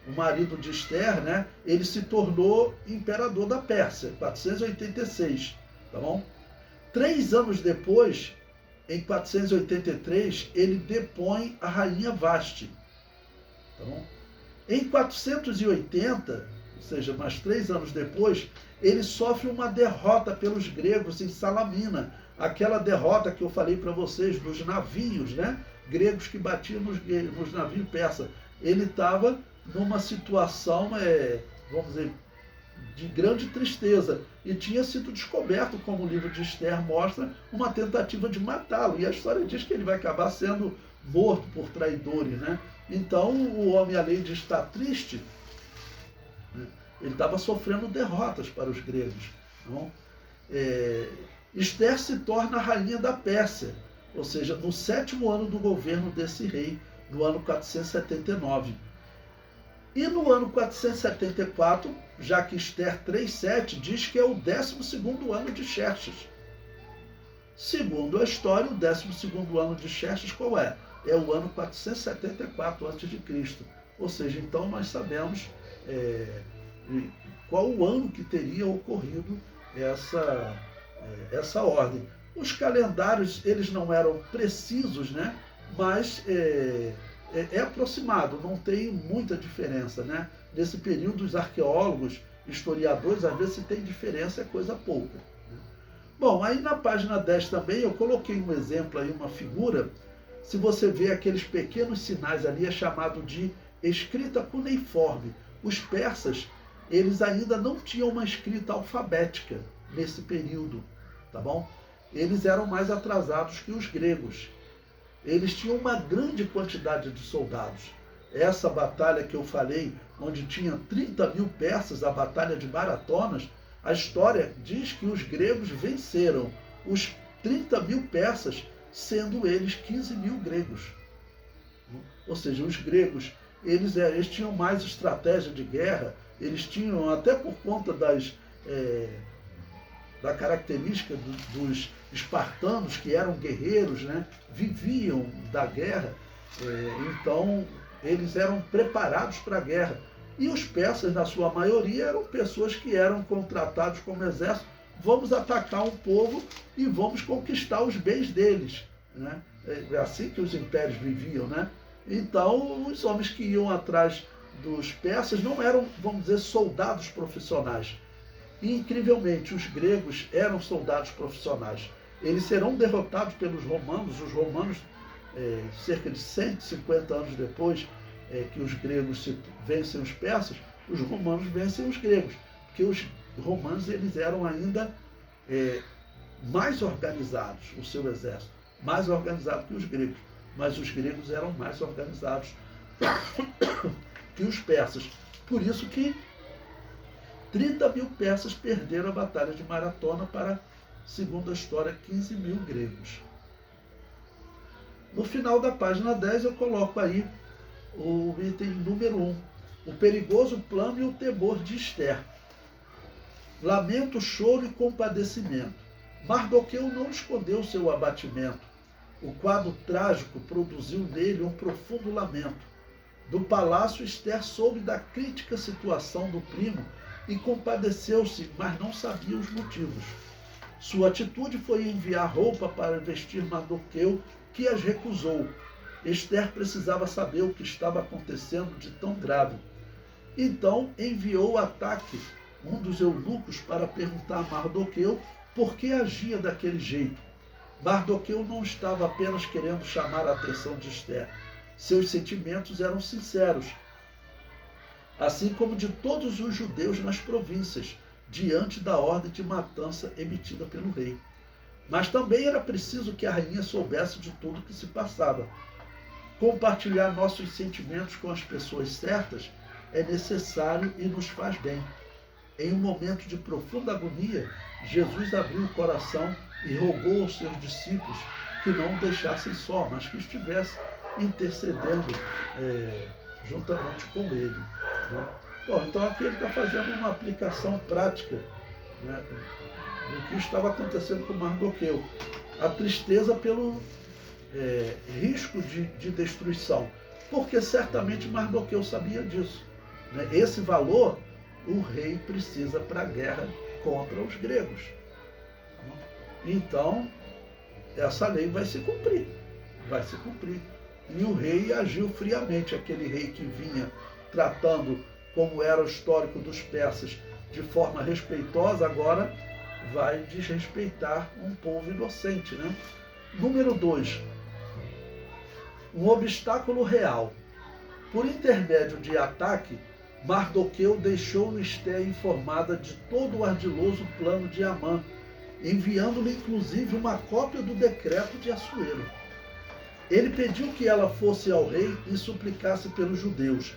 o marido de Esther, né? Ele se tornou imperador da Pérsia, 486, tá bom? 3 anos depois, em 483, ele depõe a rainha Vasti, tá bom? Em 480, ou seja, mais 3 anos depois, ele sofre uma derrota pelos gregos em Salamina, aquela derrota que eu falei para vocês dos navios, né? Gregos que batiam nos navios persas. Ele estava numa situação, vamos dizer, de grande tristeza, e tinha sido descoberto, como o livro de Esther mostra, uma tentativa de matá-lo, e a história diz que ele vai acabar sendo morto por traidores, né? Então o homem, além de estar triste, né, ele estava sofrendo derrotas para os gregos, não? Esther se torna a rainha da Pérsia, ou seja, no 7º ano do governo desse rei, no ano 479. E no ano 474, já que Esther 3,7 diz que é o 12º ano de Xerxes. Segundo a história, o 12º ano de Xerxes qual é? É o ano 474 a.C. Ou seja, então nós sabemos qual o ano que teria ocorrido essa ordem. Os calendários, eles não eram precisos, né? Mas é aproximado, não tem muita diferença, né? Nesse período, os arqueólogos, historiadores, às vezes se tem diferença, é coisa pouca, né? Bom, aí na página 10 também eu coloquei um exemplo aí, uma figura. Se você vê aqueles pequenos sinais ali, é chamado de escrita cuneiforme. Os persas, eles ainda não tinham uma escrita alfabética nesse período, tá bom? Eles eram mais atrasados que os gregos. Eles tinham uma grande quantidade de soldados. essa batalha que eu falei, onde tinha 30 mil persas, a Batalha de Maratonas, a história diz que os gregos venceram os 30 mil persas, sendo eles 15 mil gregos. Ou seja, os gregos, eles tinham mais estratégia de guerra, eles tinham, até por conta da característica dos espartanos, que eram guerreiros, né? Viviam da guerra, então eles eram preparados para a guerra. E os persas, na sua maioria, eram pessoas que eram contratados como exército. Vamos atacar um povo e vamos conquistar os bens deles, né? É assim que os impérios viviam, né? Então, os homens que iam atrás dos persas não eram, vamos dizer, soldados profissionais. E, incrivelmente, os gregos eram soldados profissionais. Eles serão derrotados pelos romanos. Os romanos, cerca de 150 anos depois que os gregos vencem os persas, os romanos vencem os gregos. Porque os romanos, eles eram ainda mais organizados, o seu exército, mais organizado que os gregos. Mas os gregos eram mais organizados que os persas. Por isso que 30 mil persas perderam a Batalha de Maratona para, segundo a história, 15 mil gregos. No final da página 10 eu coloco aí o item número 1, o perigoso plano e o temor de Ester. Lamento, choro e compadecimento. Mardoqueu não escondeu seu abatimento. O quadro trágico produziu nele um profundo lamento. Do palácio, Ester soube da crítica situação do primo e compadeceu-se, mas não sabia os motivos. Sua atitude foi enviar roupa para vestir Mardoqueu, que as recusou. Ester precisava saber o que estava acontecendo de tão grave. Então enviou Ataque, um dos eunucos, para perguntar a Mardoqueu por que agia daquele jeito. Mardoqueu não estava apenas querendo chamar a atenção de Ester. Seus sentimentos eram sinceros, assim como de todos os judeus nas províncias, diante da ordem de matança emitida pelo rei. Mas também era preciso que a rainha soubesse de tudo o que se passava. Compartilhar nossos sentimentos com as pessoas certas é necessário e nos faz bem. Em um momento de profunda agonia, Jesus abriu o coração e rogou aos seus discípulos que não o deixassem só, mas que estivesse intercedendo juntamente com ele. Né? Bom, então aqui ele está fazendo uma aplicação prática, né, do que estava acontecendo com Mardoqueu. A tristeza pelo risco de destruição, porque certamente Mardoqueu sabia disso. Né? Esse valor o rei precisa para a guerra contra os gregos. Então, essa lei vai se cumprir. Vai se cumprir. E o rei agiu friamente. Aquele rei que vinha tratando, como era o histórico dos persas, de forma respeitosa, agora vai desrespeitar um povo inocente. Né? Número 2. Um obstáculo real. Por intermédio de Ataque, Mardoqueu deixou Ester informada de todo o ardiloso plano de Amã, enviando-lhe inclusive uma cópia do decreto de Assuero. Ele pediu que ela fosse ao rei e suplicasse pelos judeus,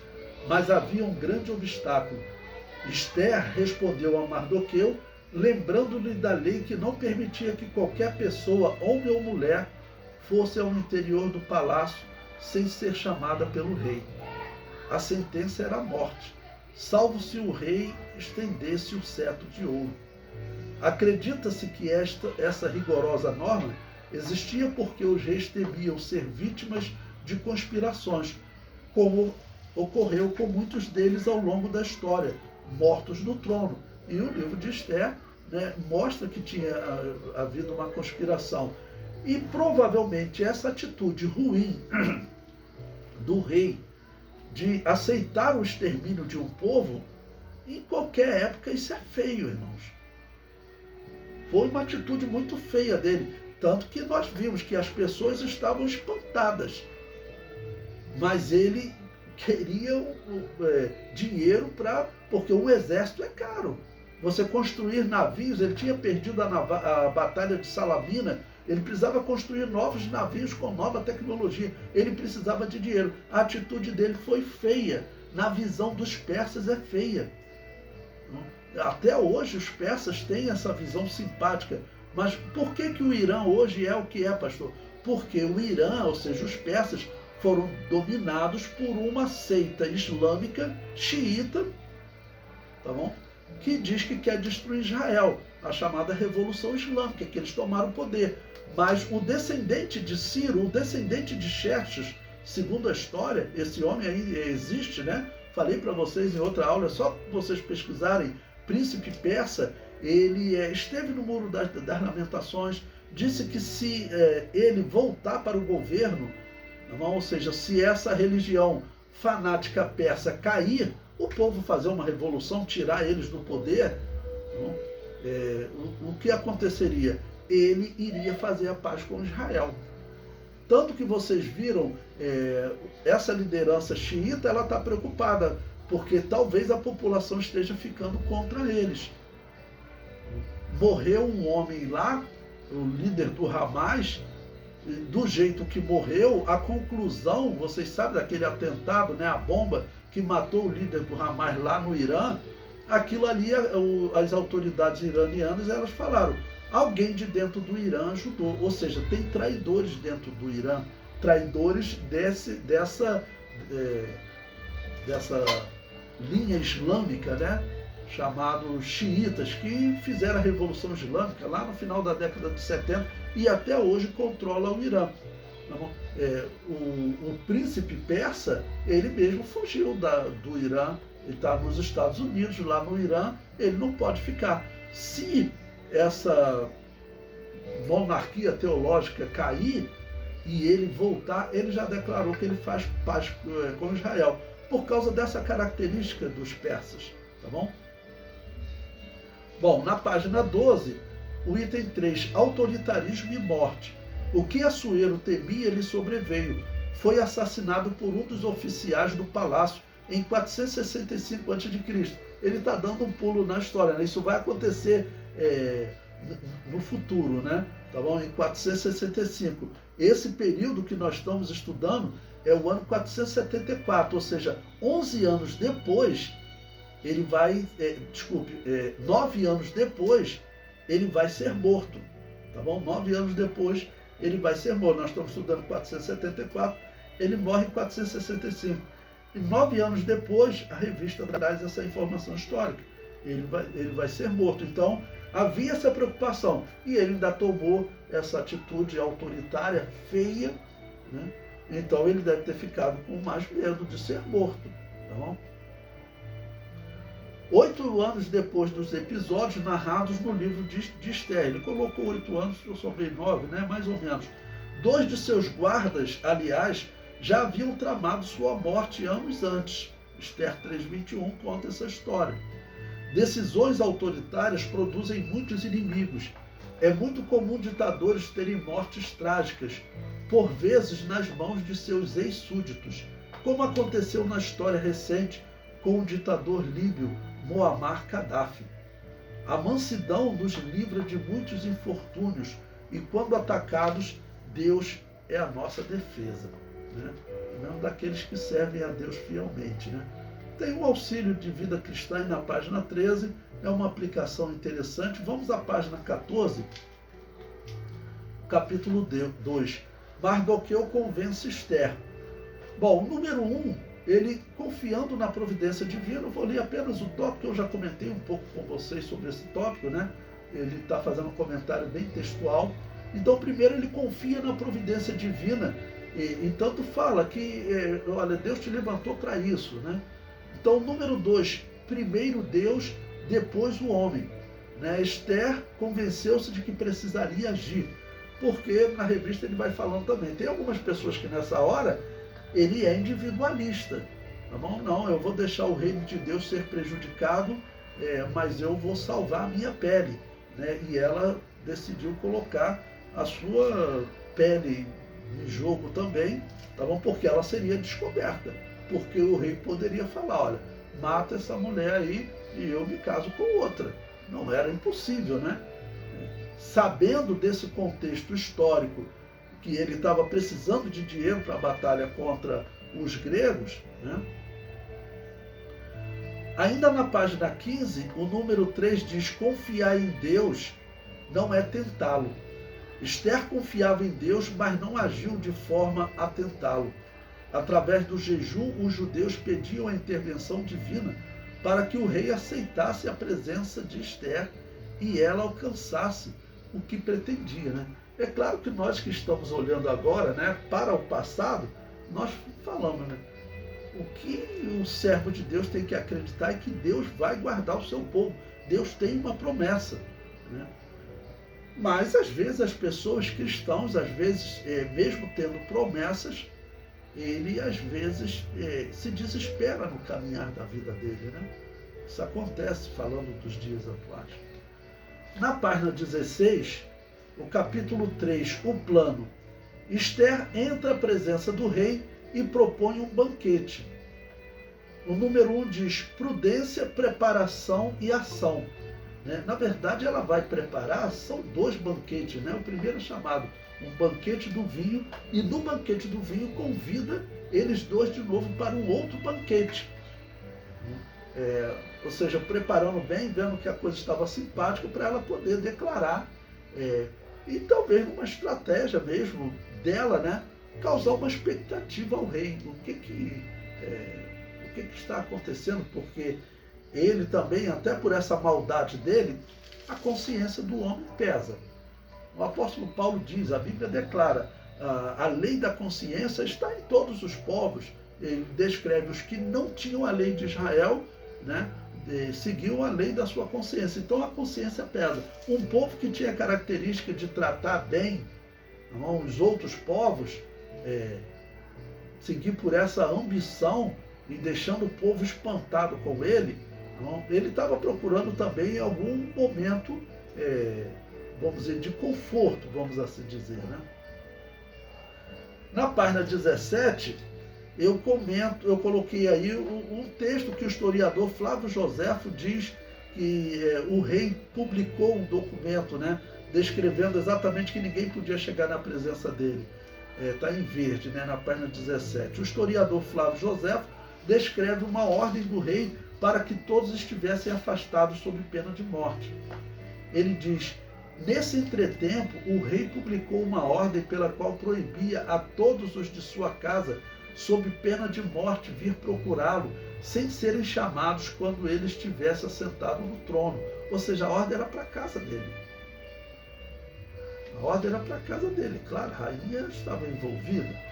mas havia um grande obstáculo. Ester respondeu a Mardoqueu, lembrando-lhe da lei que não permitia que qualquer pessoa, homem ou mulher, fosse ao interior do palácio sem ser chamada pelo rei. A sentença era a morte, salvo se o rei estendesse o cetro de ouro. Acredita-se que essa rigorosa norma existia porque os reis temiam ser vítimas de conspirações, como ocorreu com muitos deles ao longo da história, mortos no trono. E o livro de Ester, né, mostra que tinha havido uma conspiração. E provavelmente essa atitude ruim do rei de aceitar o extermínio de um povo, em qualquer época isso é feio, irmãos. Foi uma atitude muito feia dele, tanto que nós vimos que as pessoas estavam espantadas. Mas ele queria dinheiro porque o exército é caro. Você construir navios, ele tinha perdido a batalha de Salamina, Ele precisava construir novos navios com nova tecnologia. Ele precisava de dinheiro. A atitude dele foi feia. Na visão dos persas é feia. Até hoje os persas têm essa visão simpática. Mas por que o Irã hoje é o que é, pastor? Porque o Irã, ou seja, os persas, foram dominados por uma seita islâmica xiita, tá bom? Que diz que quer destruir Israel, a chamada Revolução Islâmica, que eles tomaram o poder. Mas o descendente de Ciro, o descendente de Xerxes, segundo a história, esse homem aí existe, né? Falei para vocês em outra aula, é só vocês pesquisarem, príncipe persa, ele esteve no Muro das Lamentações, disse que se ele voltar para o governo, ou seja, se essa religião fanática persa cair, o povo fazer uma revolução, tirar eles do poder, o que aconteceria? Ele iria fazer a paz com Israel. Tanto que vocês viram, essa liderança xiita, ela está preocupada, porque talvez a população esteja ficando contra eles. Morreu um homem lá, o líder do Hamas, do jeito que morreu, a conclusão, vocês sabem daquele atentado, né, a bomba que matou o líder do Hamas lá no Irã, aquilo ali, as autoridades iranianas, elas falaram, alguém de dentro do Irã ajudou, ou seja, tem traidores dentro do Irã, traidores dessa linha islâmica, né, chamados xiitas, que fizeram a Revolução Islâmica lá no final da década de 70 e até hoje controla o Irã. O príncipe persa, ele mesmo fugiu do Irã, ele está nos Estados Unidos, lá no Irã, ele não pode ficar. Se essa monarquia teológica cair e ele voltar, ele já declarou que ele faz paz com Israel, por causa dessa característica dos persas, tá bom? Bom, na página 12, o item 3, autoritarismo e morte. O que Assuero temia lhe sobreveio. Foi assassinado por um dos oficiais do palácio em 465 a.C. Ele está dando um pulo na história, né? Isso vai acontecer no futuro, né? Tá bom? Em 465. Esse período que nós estamos estudando é o ano 474, ou seja, 11 anos depois, ele vai, 9 anos depois, ele vai ser morto, tá bom? 9 anos depois, ele vai ser morto. Nós estamos estudando 474, ele morre em 465. E 9 anos depois, a revista traz essa informação histórica. Ele vai ser morto. Então, havia essa preocupação. E ele ainda tomou essa atitude autoritária, feia, né? Então, ele deve ter ficado com mais medo de ser morto, tá bom? 8 anos depois dos episódios narrados no livro de Esther. Ele colocou 8 anos, eu somei 9, né? Mais ou menos. 2 de seus guardas, aliás, já haviam tramado sua morte anos antes. Esther 3:21 conta essa história. Decisões autoritárias produzem muitos inimigos. É muito comum ditadores terem mortes trágicas, por vezes nas mãos de seus ex-súditos, como aconteceu na história recente com o ditador líbio Muammar Gaddafi. A mansidão nos livra de muitos infortúnios e, quando atacados, Deus é a nossa defesa, né? Não daqueles que servem a Deus fielmente, né? Tem um auxílio de vida cristã na página 13, é uma aplicação interessante. Vamos à página 14, capítulo 2. Mardoqueu convence Esther. Bom, número 1, ele confiando na providência divina. Eu vou ler apenas o tópico, eu já comentei um pouco com vocês sobre esse tópico, né? Ele está fazendo um comentário bem textual. Então, primeiro, ele confia na providência divina. E tanto fala que, olha, Deus te levantou para isso, né? Então, número 2, primeiro Deus, depois o homem, né? Esther convenceu-se de que precisaria agir, porque na revista ele vai falando também. Tem algumas pessoas que nessa hora ele é individualista, tá bom? Não, eu vou deixar o reino de Deus ser prejudicado, mas eu vou salvar a minha pele, né? E ela decidiu colocar a sua pele em jogo também, tá bom? Porque ela seria descoberta, porque o rei poderia falar, olha, mata essa mulher aí e eu me caso com outra. Não era impossível, né? sabendo desse contexto histórico, que ele estava precisando de dinheiro para a batalha contra os gregos, né? Ainda na página 15, o número 3 diz: confiar em Deus não é tentá-lo. Esther confiava em Deus, mas não agiu de forma a tentá-lo. Através do jejum, os judeus pediam a intervenção divina para que o rei aceitasse a presença de Esther e ela alcançasse o que pretendia, né? É claro que nós que estamos olhando agora, né, para o passado, nós falamos, né? O que o servo de Deus tem que acreditar é que Deus vai guardar o seu povo. Deus tem uma promessa, né? Mas, às vezes, as pessoas cristãs, às vezes, mesmo tendo promessas, ele, às vezes, se desespera no caminhar da vida dele, né? Isso acontece falando dos dias atuais. Na página 16, o capítulo 3, o plano. Esther entra à presença do rei e propõe um banquete. O número 1 diz prudência, preparação e ação. Na verdade, ela vai preparar, são 2 banquetes, né? O primeiro é chamado um banquete do vinho, e no banquete do vinho convida eles 2 de novo para um outro banquete. Ou seja, preparando bem, vendo que a coisa estava simpática para ela poder declarar, e talvez uma estratégia mesmo dela, né? Causar uma expectativa ao rei. O que está acontecendo? Porque ele também, até por essa maldade dele, a consciência do homem pesa. O apóstolo Paulo diz, a Bíblia declara, a lei da consciência está em todos os povos. Ele descreve os que não tinham a lei de Israel, né, seguiam a lei da sua consciência. Então a consciência pesa. Um povo que tinha a característica de tratar bem os outros povos, seguir por essa ambição e deixando o povo espantado com ele, ele estava procurando também algum momento, vamos dizer, de conforto, vamos assim dizer, né? Na página 17, eu coloquei aí um texto que o historiador Flávio Joséfo diz que o rei publicou um documento, né, descrevendo exatamente que ninguém podia chegar na presença dele. Está em verde, né, na página 17. O historiador Flávio Joséfo descreve uma ordem do rei para que todos estivessem afastados sob pena de morte. Ele diz: nesse entretempo, o rei publicou uma ordem pela qual proibia a todos os de sua casa, sob pena de morte, vir procurá-lo, sem serem chamados quando ele estivesse assentado no trono. Ou seja, a ordem era para a casa dele. A ordem era para a casa dele. Claro, a rainha estava envolvida.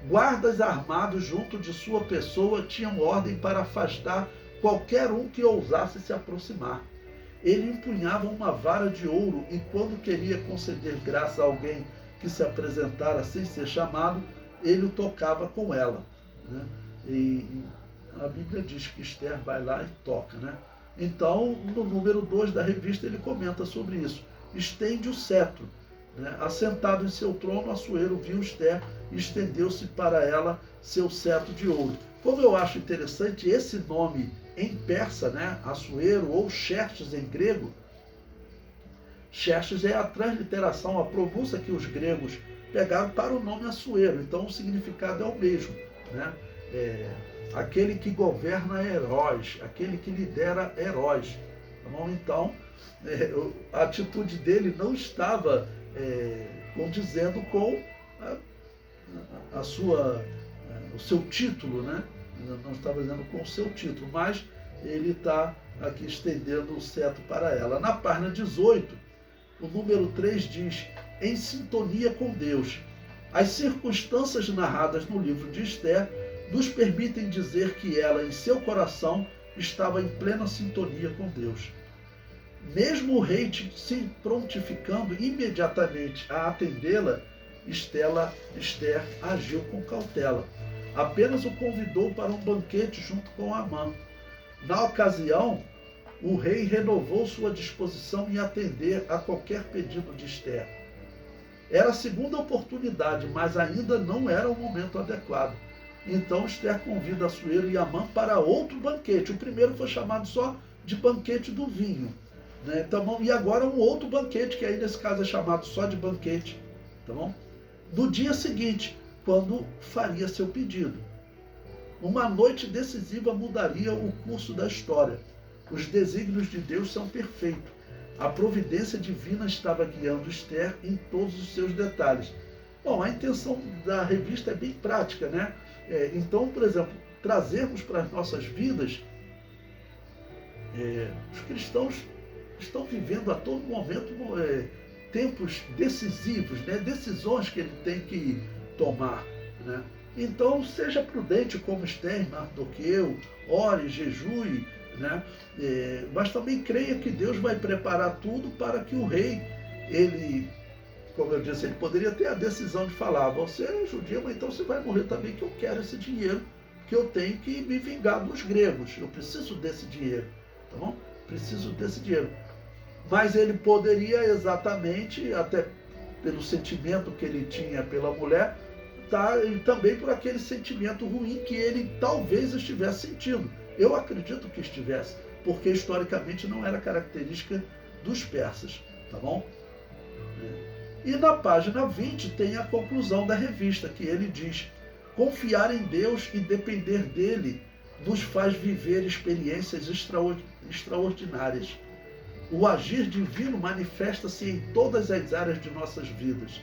Guardas armados junto de sua pessoa tinham ordem para afastar qualquer um que ousasse se aproximar. Ele empunhava uma vara de ouro e, quando queria conceder graça a alguém que se apresentara sem ser chamado, ele o tocava com ela, né? E a Bíblia diz que Esther vai lá e toca, né? Então, no número 2 da revista, ele comenta sobre isso. Estende o cetro, né? Assentado em seu trono, Assuero viu Esther e estendeu-se para ela seu cetro de ouro. Como eu acho interessante, esse nome em persa, né, Assuero, ou Xerxes em grego, Xerxes é a transliteração, a pronúncia que os gregos pegaram para o nome Assuero. Então o significado é o mesmo, né? Aquele que governa heróis, aquele que lidera heróis. Então, a atitude dele não estava condizendo com o seu título, né? Não estava dizendo com o seu título, mas ele está aqui estendendo o cetro para ela. Na página 18, o número 3 diz: em sintonia com Deus. As circunstâncias narradas no livro de Esther nos permitem dizer que ela, em seu coração, estava em plena sintonia com Deus. Mesmo o rei se prontificando imediatamente a atendê-la, Esther agiu com cautela. Apenas o convidou para um banquete junto com Amã. Na ocasião, o rei renovou sua disposição em atender a qualquer pedido de Esther. Era a segunda oportunidade, mas ainda não era o momento adequado. Então Esther convida Assuero e Amã para outro banquete. O primeiro foi chamado só de banquete do vinho. né? Tá bom? E agora um outro banquete, que aí nesse caso é chamado só de banquete, tá bom? No dia seguinte, quando faria seu pedido. Uma noite decisiva mudaria o curso da história. Os desígnios de Deus são perfeitos. A providência divina estava guiando Esther em todos os seus detalhes. Bom, a intenção da revista é bem prática, né? Então, por exemplo, trazermos para as nossas vidas, os cristãos estão vivendo a todo momento tempos decisivos, né? Decisões que ele tem que tomar, né? Então, seja prudente como Esther, Mardoqueu, ore, jejue, né? Mas também creia que Deus vai preparar tudo para que o rei, ele, como eu disse, ele poderia ter a decisão de falar: você é judia, mas então você vai morrer também, que eu quero esse dinheiro, que eu tenho que me vingar dos gregos, eu preciso desse dinheiro, tá bom? Preciso desse dinheiro. Mas ele poderia exatamente, até pelo sentimento que ele tinha pela mulher, e também por aquele sentimento ruim que ele talvez estivesse sentindo. Eu acredito que estivesse, porque historicamente não era característica dos persas, tá bom? E na página 20 tem a conclusão da revista, que ele diz: confiar em Deus e depender dele nos faz viver experiências extraordinárias. O agir divino manifesta-se em todas as áreas de nossas vidas,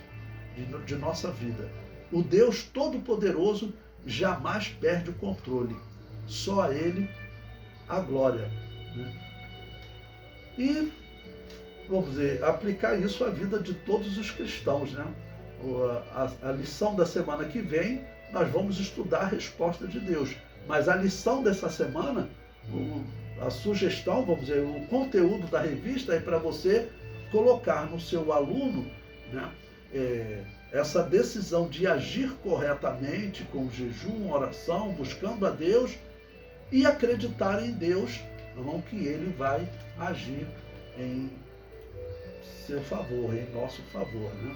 de nossa vida. O Deus Todo-Poderoso jamais perde o controle. Só a Ele a glória. Né? E, vamos dizer, aplicar isso à vida de todos os cristãos. Né? A lição da semana que vem, nós vamos estudar a resposta de Deus. Mas a lição dessa semana, a sugestão, vamos dizer, o conteúdo da revista é para você colocar no seu aluno, né, essa decisão de agir corretamente, com jejum, oração, buscando a Deus e acreditar em Deus, não, que Ele vai agir em seu favor, em nosso favor, né?